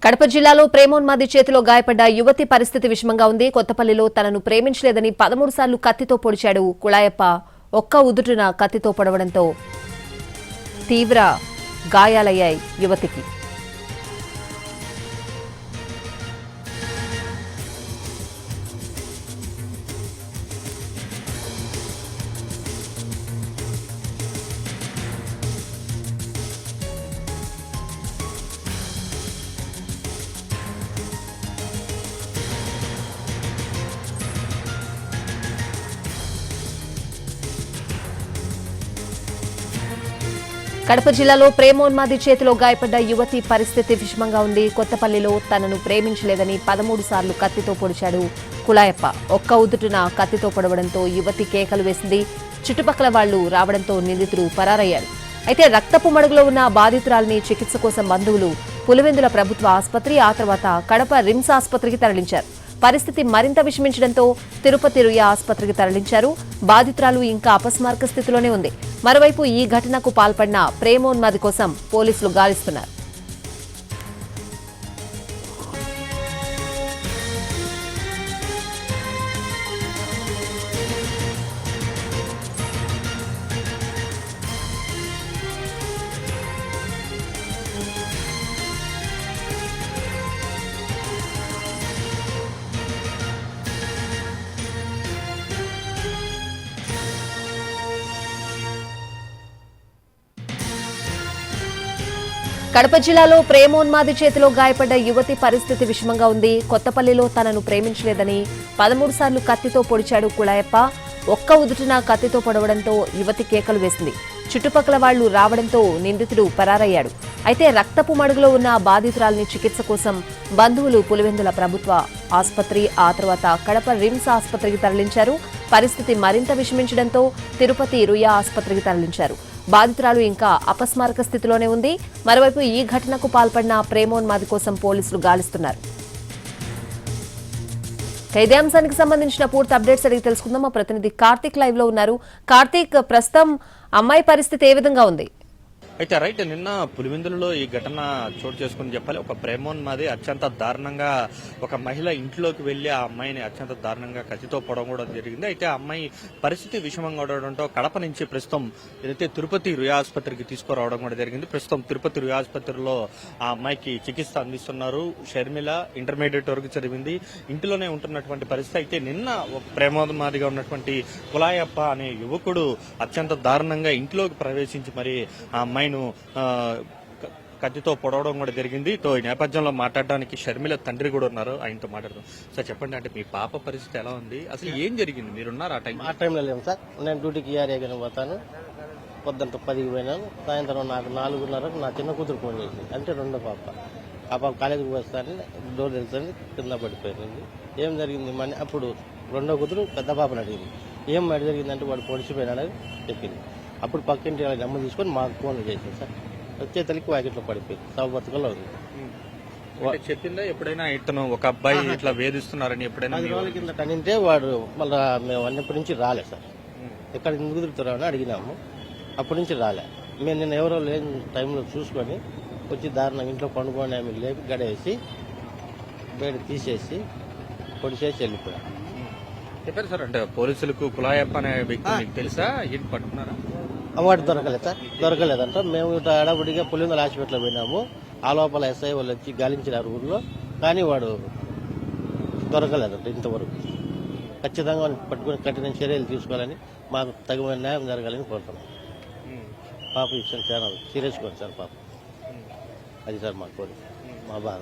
కడప జిల్లాలో ప్రేమోన్మాది చేతిలో గాయపడ్డ యువతి పరిస్థితి విషమంగా ఉంది. కొత్తపల్లిలో తనను ప్రేమించలేదని 13 సార్లు కత్తితో పొడిచాడు కుళాయప్ప. ఒక్క ఉదుటున కత్తితో పొడవడంతో తీవ్ర గాయాలయ్యాయి యువతికి. కడప జిల్లాలో ప్రేమోన్మాది చేతిలో గాయపడ్డ యువతి పరిస్థితి విషమంగా ఉంది. కొత్తపల్లిలో తనను ప్రేమించలేదని 13 సార్లు కత్తితో పొడిచాడు కుళాయప్ప. ఒక్క ఉదుటున కత్తితో పొడవడంతో యువతి కేకలు వేసింది. చుట్టుపక్కల వాళ్లు రావడంతో నిందితుడు పరారయ్యాడు. అయితే రక్తపు మడుగులో ఉన్న బాధితురాలిని చికిత్స కోసం బంధువులు పులివెందుల ప్రభుత్వ ఆసుపత్రి, ఆ తర్వాత కడప రిమ్స్ ఆసుపత్రికి తరలించారు. పరిస్థితి మరింత విషమించడంతో తిరుపతి రుయా ఆసుపత్రికి తరలించారు. బాధితురాలు ఇంకా అపస్మారక స్థితిలోనే ఉంది. మరోవైపు ఈ ఘటనకు పాల్పడిన ప్రేమోన్మాది కోసం పోలీసులు గాలిస్తున్నారు. కడప జిల్లాలో ప్రేమోన్మాది చేతిలో గాయపడ్డ యువతి పరిస్థితి విషమంగా ఉంది. కొత్తపల్లిలో తనను ప్రేమించలేదని 13 సార్లు కత్తితో పొడిచాడు కుళాయప్ప. ఒక్క ఉదుటిన కత్తితో పొడవడంతో యువతి కేకలు వేసింది. చుట్టుపక్కల వాళ్లు రావడంతో నిందితుడు పరారయ్యాడు. అయితే రక్తపు మడుగులో ఉన్న బాధితురాలిని చికిత్స కోసం బంధువులు పులివెందుల ప్రభుత్వ ఆసుపత్రి, ఆ తర్వాత కడప రిమ్స్ ఆసుపత్రికి తరలించారు. పరిస్థితి మరింత విషమించడంతో తిరుపతి రుయా ఆసుపత్రికి తరలించారు. బాధితురాలు ఇంకా అపస్మారక స్థితిలోనే ఉంది. మరోవైపు ఈ ఘటనకు పాల్పడిన ప్రేమోన్మాది కోసం పోలీసులు గాలిస్తున్నారు. ఇదే అంశానికి సంబంధించిన పూర్తి అప్డేట్స్ అడిగి తెలుసుకుందాం. మా ప్రతినిధి కార్తీక్ లైవ్ లో ఉన్నారు. కార్తీక్, ప్రస్తుతం అమ్మాయి పరిస్థితి ఏ విధంగా ఉంది? అయితే రైట్, నిన్న పులివెందులలో ఈ ఘటన చోటు చేసుకుని చెప్పాలి. ఒక ప్రేమోన్మాది అత్యంత దారుణంగా ఒక మహిళ ఇంట్లోకి వెళ్లి ఆ అమ్మాయిని అత్యంత దారుణంగా కత్తితో పొడవడం జరిగింది. అయితే ఆ అమ్మాయి పరిస్థితి విషమంగా ఉండడంతో కడప నుంచి ప్రస్తుతం ఏదైతే తిరుపతి రుయా ఆసుపత్రికి తీసుకురావడం కూడా జరిగింది. ప్రస్తుతం తిరుపతి రుయా ఆసుపత్రిలో ఆ అమ్మాయికి చికిత్స అందిస్తున్నారు. షర్మిల ఇంటర్మీడియట్ వరకు చదివింది, ఇంటిలోనే ఉంటున్నటువంటి పరిస్థితి. అయితే నిన్న ఒక ప్రేమోన్మాదిగా ఉన్నటువంటి కుళాయప్ప అనే యువకుడు అత్యంత దారుణంగా ఇంట్లోకి ప్రవేశించి మరి ఆ అమ్మాయి కత్తితో పొడవడం కూడా జరిగింది. ఈ నేపథ్యంలో మాట్లాడడానికి షర్మిల తండ్రి కూడా ఉన్నారు, ఆయనతో మాట్లాడదాం. సార్ చెప్పండి, అంటే మీ పాప పరిస్థితి ఎలా ఉంది, అసలు ఏం జరిగింది? మీరున్నారు ఆ టైంలో లేము సార్. నేను డ్యూటీకి ఏరియాగానే పోతాను. పొద్దుంట 10కి పోయినాను. సాయంత్రం నాకు 4:30కు నా చిన్న కూతురు ఫోన్ చేసింది. అంటే రెండో పాప. ఆ పాప కాలేజీకి వస్తానని డోర్ తెలుసని కింద పడిపోయింది. ఏం జరిగింది మని అప్పుడు రెండో కూతురు పెద్ద పాపను అడిగింది. ఏం మరి జరిగిందంటే వాడు పొడిచిపోయినాడని చెప్పింది. అప్పుడు పక్కింటి నెంబర్ తీసుకొని మాకు ఫోన్లు చేసింది సార్. వచ్చే తల్లికి వాకిట్లో పడిపోయింది. సవ బతుకల్లో ఉంది. చెప్పిందా ఎప్పుడైనా ఇతను ఒక అబ్బాయి ఇట్లా వేధిస్తున్నారని? ఎప్పుడైనా 10 రోజుల కింద అనింటే వాడు మళ్ళీ మేము అన్నప్పటి నుంచి రాలే సార్. ఎక్కడ ఎందుకు కుదురుతున్నామని అడిగినాము. అప్పటి నుంచి రాలే. మేము నిన్న ఎవరో లేని టైంలో చూసుకొని వచ్చి దారుణంగా ఇంట్లో పండుకొని ఆమె లేపి గడేసి బయట తీసేసి పొడిచేసి వెళ్ళిపోయాం. చెప్పారు సార్, అంటే పోలీసులకు కుళాయప్ప అనే వ్యక్తి మీకు తెలుసా? ఏంటి పట్టుకున్నారా? వాడు దొరకలేదు సార్. దొరకలేదంట. మేము ఇట్లా అడబడిగా పులివెందుల హాస్పిటల్లో పోయినాము. ఆ లోపల ఎస్ఐ వాళ్ళు వచ్చి గాలించినారు ఊర్లో. కానీ వాడు దొరకలేదంట ఇంతవరకు. ఖచ్చితంగా పట్టుకుని కఠిన చర్యలు తీసుకోవాలని, మాకు తగిన న్యాయం జరగాలని కోరుతున్నాం. పాప ఇచ్చిన చాలా సీరియస్గా ఉంది సార్ పాప. అది సార్ మా కోరిక, మా బాధ.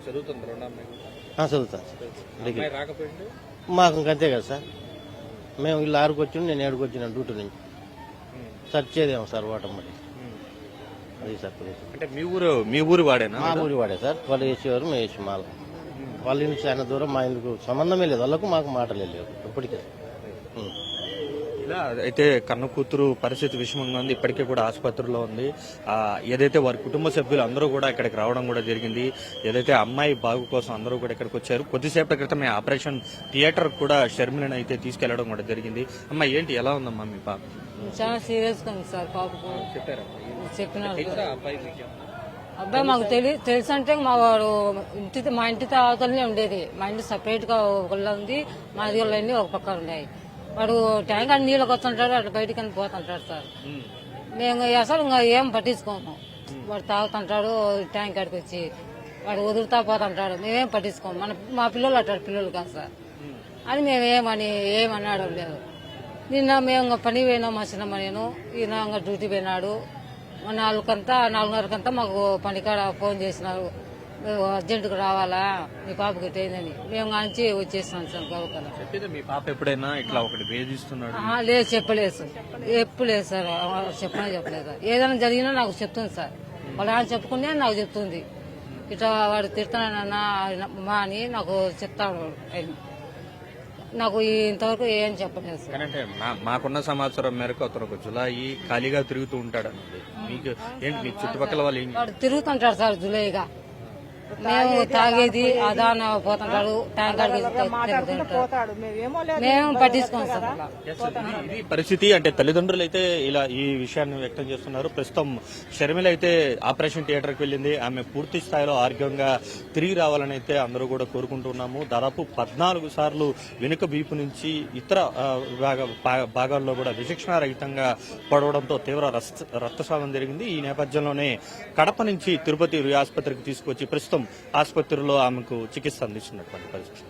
చదువుతా మాకు అంతే కదా సార్. మేము ఇల్లు 6కు వచ్చి నేను 7కు వచ్చిన డ్యూటీ నుంచి. సర్చేదేమో సార్ ఓటం మరి. అది సార్ అంటే మీ ఊరు వాడేనా? మా ఊరి వాడే సార్. వాళ్ళు వేసేవారు, మేము వేసి మాల. వాళ్ళ ఇంటికి చాలా దూరం, మా ఇంటికి సంబంధమే లేదు. వాళ్ళకు మాకు మాటలే లేవు ఇప్పటికే. ఇలా అయితే కన్న కూతురు పరిస్థితి విషమంగా ఉంది. ఇప్పటికే కూడా ఆసుపత్రిలో ఉంది. ఏదైతే వారి కుటుంబ సభ్యులు అందరూ కూడా ఇక్కడికి రావడం కూడా జరిగింది. ఏదైతే అమ్మాయి బాగు కోసం అందరూ కూడా ఇక్కడికి వచ్చారు. కొద్దిసేపటి క్రితమే ఆపరేషన్ థియేటర్ కూడా షర్మిలను అయితే తీసుకెళ్లడం కూడా జరిగింది. అమ్మ ఏంటి, ఎలా ఉందమ్మా మీ పాప? చాలా సీరియస్ గా ఉంది సార్ పాపకు. చెప్పారా? చెప్పినారు. అబ్బాయి మాకు తెలుసు అంటే మా వాడు మా ఇంటి అవతలనే ఉండేది. మా ఇంటి సపరేట్ గా ఒకళ్ళ ఉంది, మా అన్ని ఒక పక్క ఉన్నాయి. వాడు ట్యాంక్ అని నీళ్ళకి వస్తుంటాడు, అట్లా బయటికి అని పోతుంటాడు సార్. మేము అసలు ఇంకా ఏం పట్టించుకోము. వాడు తాగుతుంటాడు ట్యాంక్ కాడికి వచ్చి, వాడు వదులుతా పోతుంటాడు, మేమేం పట్టించుకోము. మా పిల్లలు అట్టాడు పిల్లలు కాదు సార్ అని మేమేమని ఏమన్నాడు లేదు. నిన్న మేము పని పోయినాం, మా చిన్నమ్మ నేను, ఈయన ఇంకా డ్యూటీ పోయినాడు. 4:30కంతా మాకు పనికాడ ఫోన్ చేసినారు, అర్జెంటుగా రావాలా మీ పాపకి అయిందని. మేము కాంచి వచ్చేసినాం సార్ గౌకల. మీ పాప ఎప్పుడైనా ఇట్లా ఒకటి వేధిస్తున్నాడు? లేదు, చెప్పలేదు సార్, ఎప్పుడు లేదు సార్, చెప్పలేదు. ఏదైనా జరిగినా నాకు చెప్తుంది సార్, వాళ్ళు ఆయన చెప్పుకునే నాకు చెప్తుంది. ఇట్లా వాడు తిడతానన్నా మా అని నాకు చెప్తాడు. నాకు ఇంతవరకు ఏం చెప్పలేదు సార్. అంటే మాకున్న సమాచారం మేరకు అతను ఒక జులాయి ఖాళీగా తిరుగుతూ ఉంటాడు. మీకు ఏంటి మీ చుట్టుపక్కల వాళ్ళు వాడు తిరుగుతుంటాడు సార్ జులైగా. మేము తాగేది అదాన పోతుంటాడు, ట్యాంక్ మేము పట్టించుకోం సార్. ఇది పరిస్థితి. అంటే తల్లిదండ్రులు అయితే ఇలా ఈ విషయాన్ని వ్యక్తం చేస్తున్నారు. ప్రస్తుతం షర్మిల అయితే ఆపరేషన్ థియేటర్కి వెళ్ళింది. ఆమె పూర్తి స్థాయిలో ఆరోగ్యంగా తిరిగి రావాలని అయితే అందరూ కూడా కోరుకుంటున్నాము. దాదాపు 14 సార్లు వెనుక వీపు నుంచి ఇతర భాగాల్లో కూడా విచక్షణారహితంగా పడవడంతో తీవ్ర రక్తస్రావం జరిగింది. ఈ నేపథ్యంలోనే కడప నుంచి తిరుపతి ఆసుపత్రికి తీసుకొచ్చి ప్రస్తుతం ఆసుపత్రిలో ఆమెకు చికిత్స అందిస్తున్నటువంటి పరిస్థితి.